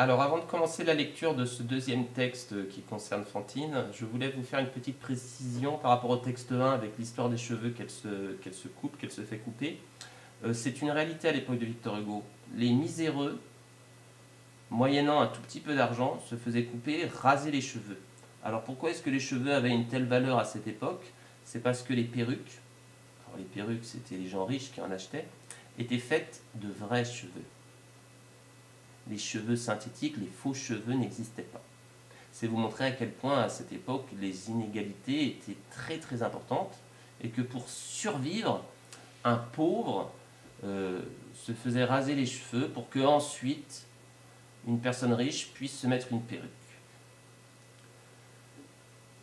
Alors, avant de commencer la lecture de ce deuxième texte qui concerne Fantine, je voulais vous faire une petite précision par rapport au texte 1 avec l'histoire des cheveux qu'elle se coupe, qu'elle se fait couper. C'est une réalité à l'époque de Victor Hugo. Les miséreux, moyennant un tout petit peu d'argent, se faisaient couper, raser les cheveux. Alors pourquoi est-ce que les cheveux avaient une telle valeur à cette époque? C'est parce que les perruques, alors les perruques c'était les gens riches qui en achetaient, étaient faites de vrais cheveux. Les cheveux synthétiques, les faux cheveux n'existaient pas. C'est vous montrer à quel point à cette époque les inégalités étaient très très importantes et que pour survivre, un pauvre se faisait raser les cheveux pour que ensuite une personne riche puisse se mettre une perruque.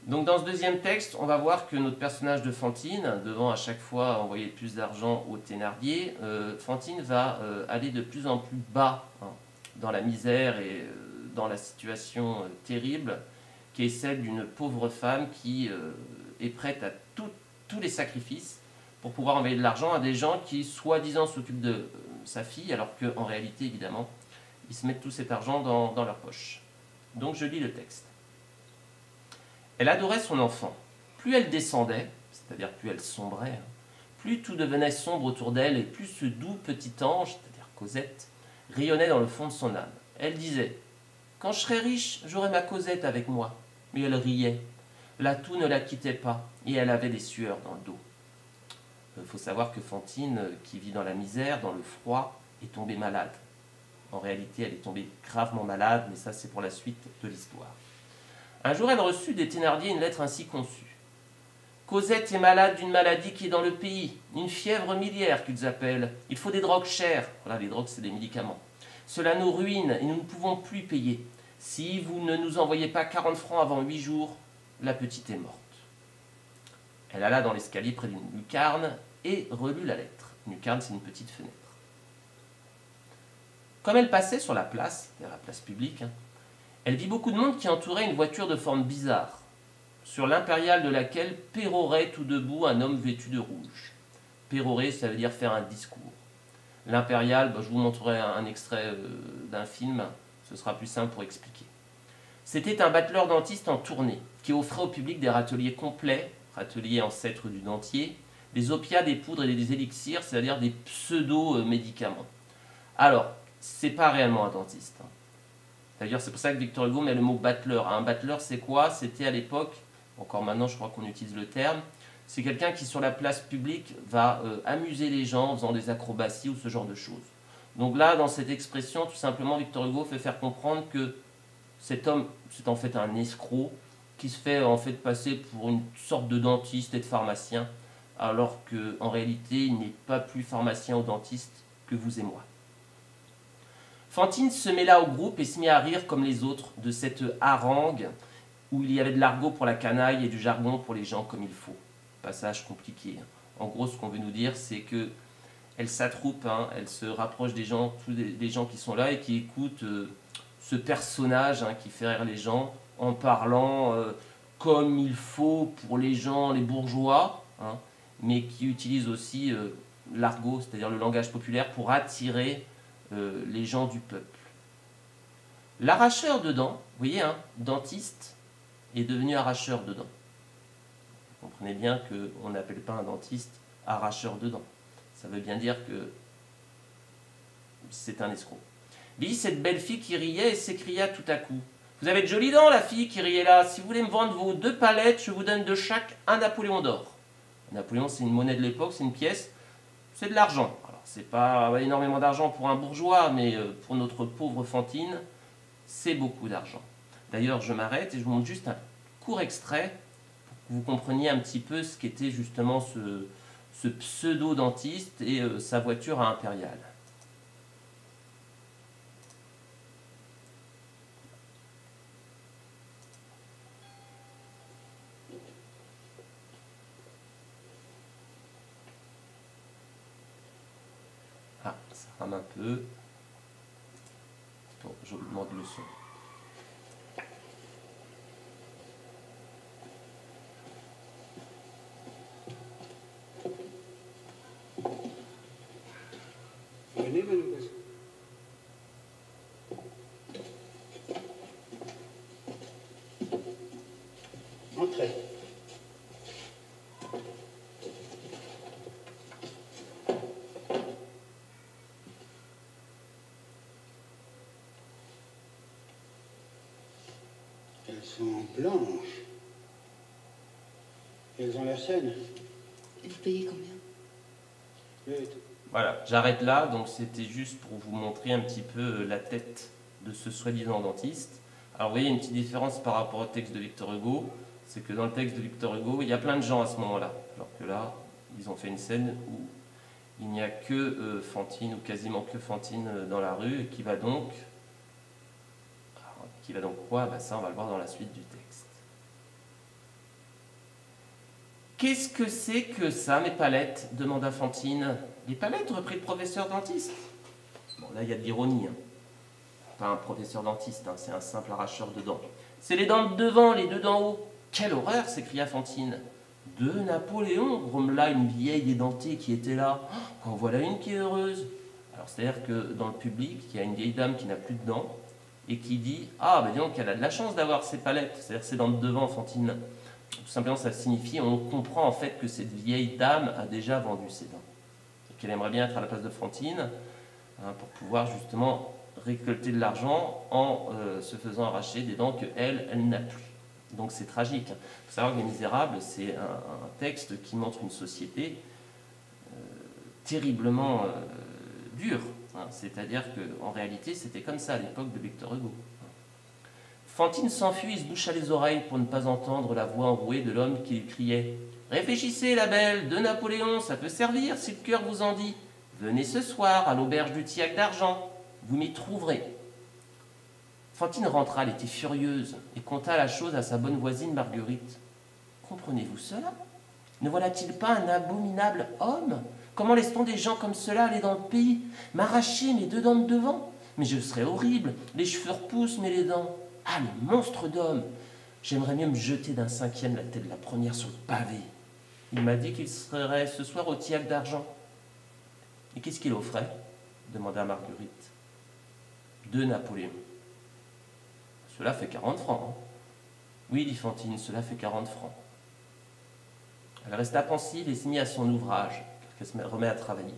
Donc dans ce deuxième texte, on va voir que notre personnage de Fantine, devant à chaque fois envoyer plus d'argent au Thénardier, Fantine va aller de plus en plus bas dans la misère et dans la situation terrible qui est celle d'une pauvre femme qui est prête à tous les sacrifices pour pouvoir envoyer de l'argent à des gens qui soi-disant s'occupent de sa fille alors qu'en réalité évidemment ils se mettent tout cet argent dans leur poche. Donc je lis le texte. Elle adorait son enfant. Plus elle descendait, c'est-à-dire plus elle sombrait, plus tout devenait sombre autour d'elle et plus ce doux petit ange, c'est-à-dire Cosette, rayonnait dans le fond de son âme. Elle disait « Quand je serai riche, j'aurai ma Cosette avec moi. » Mais elle riait. La toux ne la quittait pas et elle avait des sueurs dans le dos. Il faut savoir que Fantine, qui vit dans la misère, dans le froid, est tombée malade. En réalité, elle est tombée gravement malade, mais ça c'est pour la suite de l'histoire. Un jour, elle reçut des Thénardier une lettre ainsi conçue. « Cosette est malade d'une maladie qui est dans le pays, une fièvre miliaire qu'ils appellent. Il faut des drogues chères. » Voilà, les drogues, c'est des médicaments. « Cela nous ruine et nous ne pouvons plus payer. Si vous ne nous envoyez pas 40 francs avant 8 jours, la petite est morte. » Elle alla dans l'escalier près d'une lucarne et relut la lettre. Une lucarne, c'est une petite fenêtre. Comme elle passait sur la place, la place publique, elle vit beaucoup de monde qui entourait une voiture de forme bizarre, sur l'impériale de laquelle pérorait tout debout un homme vêtu de rouge. Pérorer, ça veut dire faire un discours. L'impériale, je vous montrerai un extrait d'un film, ce sera plus simple pour expliquer. C'était un battleur dentiste en tournée, qui offrait au public des râteliers complets, râteliers ancêtres du dentier, des opiats, des poudres et des élixirs, c'est-à-dire des pseudo-médicaments. Alors, c'est pas réellement un dentiste. D'ailleurs, c'est pour ça que Victor Hugo met le mot battleur. Un battleur, c'est quoi? C'était à l'époque, encore maintenant je crois qu'on utilise le terme, c'est quelqu'un qui sur la place publique va amuser les gens en faisant des acrobaties ou ce genre de choses. Donc là, dans cette expression, tout simplement, Victor Hugo fait faire comprendre que cet homme, c'est en fait un escroc qui se fait en fait passer pour une sorte de dentiste et de pharmacien, alors qu'en réalité, il n'est pas plus pharmacien ou dentiste que vous et moi. Fantine se mêla au groupe et se mit à rire comme les autres de cette harangue où il y avait de l'argot pour la canaille et du jargon pour les gens comme il faut. Passage compliqué. En gros, ce qu'on veut nous dire, c'est que elle s'attroupe, elle se rapproche des gens, tous des gens qui sont là et qui écoutent ce personnage qui fait rire les gens en parlant comme il faut pour les gens, les bourgeois, mais qui utilise aussi l'argot, c'est-à-dire le langage populaire, pour attirer les gens du peuple. L'arracheur de dents, vous voyez, dentiste est devenu arracheur de dents. Vous comprenez bien qu'on n'appelle pas un dentiste arracheur de dents. Ça veut bien dire que c'est un escroc. Vit cette belle fille qui riait et s'écria tout à coup. « Vous avez de jolies dents, la fille qui riait là. Si vous voulez me vendre vos 2 palettes, je vous donne de chaque un Napoléon d'or. » Napoléon, c'est une monnaie de l'époque, c'est une pièce, c'est de l'argent. C'est pas énormément d'argent pour un bourgeois, mais pour notre pauvre Fantine, c'est beaucoup d'argent. D'ailleurs, je m'arrête et je vous montre juste un court extrait pour que vous compreniez un petit peu ce qu'était justement ce pseudo-dentiste et sa voiture à impériale. Ah, ça rame un peu. Bon, je vous demande le son. Elles sont blanches. Elles ont l'air saines. Et vous payez combien? Voilà, j'arrête là, donc c'était juste pour vous montrer un petit peu la tête de ce soi-disant dentiste. Alors vous voyez une petite différence par rapport au texte de Victor Hugo, c'est que dans le texte de Victor Hugo, il y a plein de gens à ce moment-là, alors que là, ils ont fait une scène où il n'y a que Fantine, ou quasiment que Fantine dans la rue, et qui va donc quoi? Ben ça, on va le voir dans la suite du texte. Qu'est-ce que c'est que ça, mes palettes? Demanda Fantine. Les palettes, reprit le professeur dentiste. Bon, là, il y a de l'ironie. Hein. Pas un professeur dentiste, hein, c'est un simple arracheur de dents. C'est les dents de devant, les deux d'en haut. Quelle horreur, s'écria Fantine. De Napoléon, grommela une vieille édentée qui était là. Oh, en voilà une qui est heureuse. Alors, c'est-à-dire que dans le public, il y a une vieille dame qui n'a plus de dents et qui dit « Ah, ben dis donc, elle a de la chance d'avoir ses palettes, c'est-à-dire ses dents de devant, Fantine. » Tout simplement, ça signifie, on comprend en fait que cette vieille dame a déjà vendu ses dents. Et qu'elle aimerait bien être à la place de Fantine hein, pour pouvoir justement récolter de l'argent en se faisant arracher des dents qu'elle, elle n'a plus. Donc c'est tragique. Il faut savoir que Les Misérables, c'est un texte qui montre une société terriblement dure. Hein. C'est-à-dire qu'en réalité, c'était comme ça à l'époque de Victor Hugo. Fantine s'enfuit et se boucha les oreilles pour ne pas entendre la voix enrouée de l'homme qui lui criait « Réfléchissez, la belle, de Napoléon, ça peut servir si le cœur vous en dit. Venez ce soir à l'auberge du Tillac d'Argent, vous m'y trouverez. » Fantine rentra, elle était furieuse, et conta la chose à sa bonne voisine Marguerite. « Comprenez-vous cela? Ne voilà-t-il pas un abominable homme? Comment laisse-t-on des gens comme cela aller dans le pays? M'arracher mes deux dents de devant? Mais je serais horrible, les cheveux repoussent, mais les dents... Ah, le monstre d'homme! J'aimerais mieux me jeter d'un cinquième la tête de la première sur le pavé. Il m'a dit qu'il serait ce soir au Tillac d'Argent. » « Et qu'est-ce qu'il offrait? » demanda Marguerite. « 2 Napoléons. »« Cela fait 40 francs. Hein. »« Oui, dit Fantine, cela fait 40 francs. » Elle resta pensive et s'y mit à son ouvrage, car elle se remet à travailler.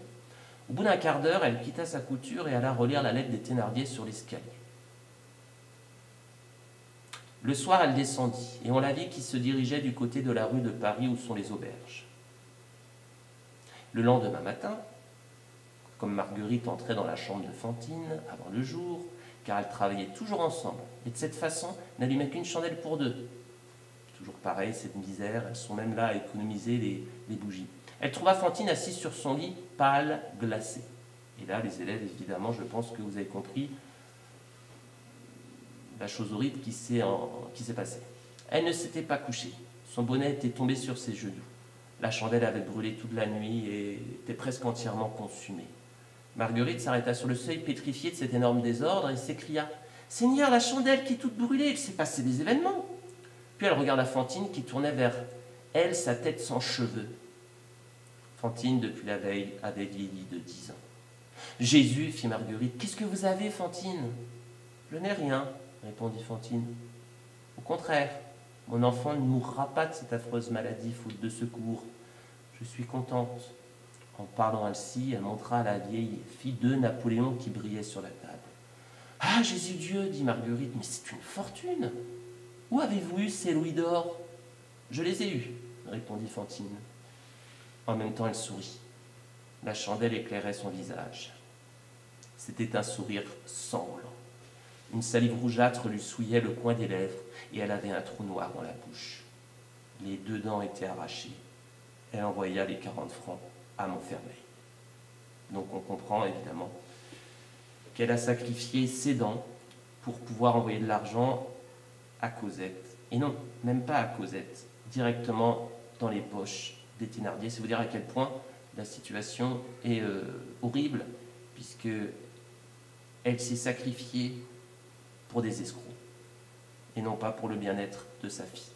Au bout d'un quart d'heure, elle quitta sa couture et alla relire la lettre des Thénardier sur l'escalier. Le soir, elle descendit, et on la vit qui se dirigeait du côté de la rue de Paris où sont les auberges. Le lendemain matin, comme Marguerite entrait dans la chambre de Fantine avant le jour, car elles travaillaient toujours ensemble, et de cette façon n'allumaient qu'une chandelle pour deux. Toujours pareil, cette misère, elles sont même là à économiser les bougies. Elle trouva Fantine assise sur son lit, pâle, glacée. Et là, les élèves, évidemment, je pense que vous avez compris la chose horrible qui s'est passée. Elle ne s'était pas couchée. Son bonnet était tombé sur ses genoux. La chandelle avait brûlé toute la nuit et était presque entièrement consumée. Marguerite s'arrêta sur le seuil pétrifié de cet énorme désordre et s'écria « Seigneur, la chandelle qui est toute brûlée, il s'est passé des événements !» Puis elle regarda Fantine qui tournait vers elle sa tête sans cheveux. Fantine, depuis la veille, avait vieilli de 10 ans. « Jésus, fit Marguerite, qu'est-ce que vous avez, Fantine ?»« Je n'ai rien, répondit Fantine. Au contraire, mon enfant ne mourra pas de cette affreuse maladie, faute de secours. Je suis contente. » En parlant ainsi, elle montra à la vieille fille 2 Napoléons qui brillaient sur la table. « Ah, Jésus-Dieu, dit Marguerite, mais c'est une fortune. Où avez-vous eu ces louis d'or? »« Je les ai eus, répondit Fantine. En même temps, elle sourit. La chandelle éclairait son visage. C'était un sourire sanglant. Une salive rougeâtre lui souillait le coin des lèvres et elle avait un trou noir dans la bouche. Les 2 dents étaient arrachées. Elle envoya les 40 francs à Montfermeil. Donc on comprend évidemment qu'elle a sacrifié ses dents pour pouvoir envoyer de l'argent à Cosette. Et non, même pas à Cosette, directement dans les poches des Thénardier. C'est vous dire à quel point la situation est horrible, puisque elle s'est sacrifiée pour des escrocs, et non pas pour le bien-être de sa fille.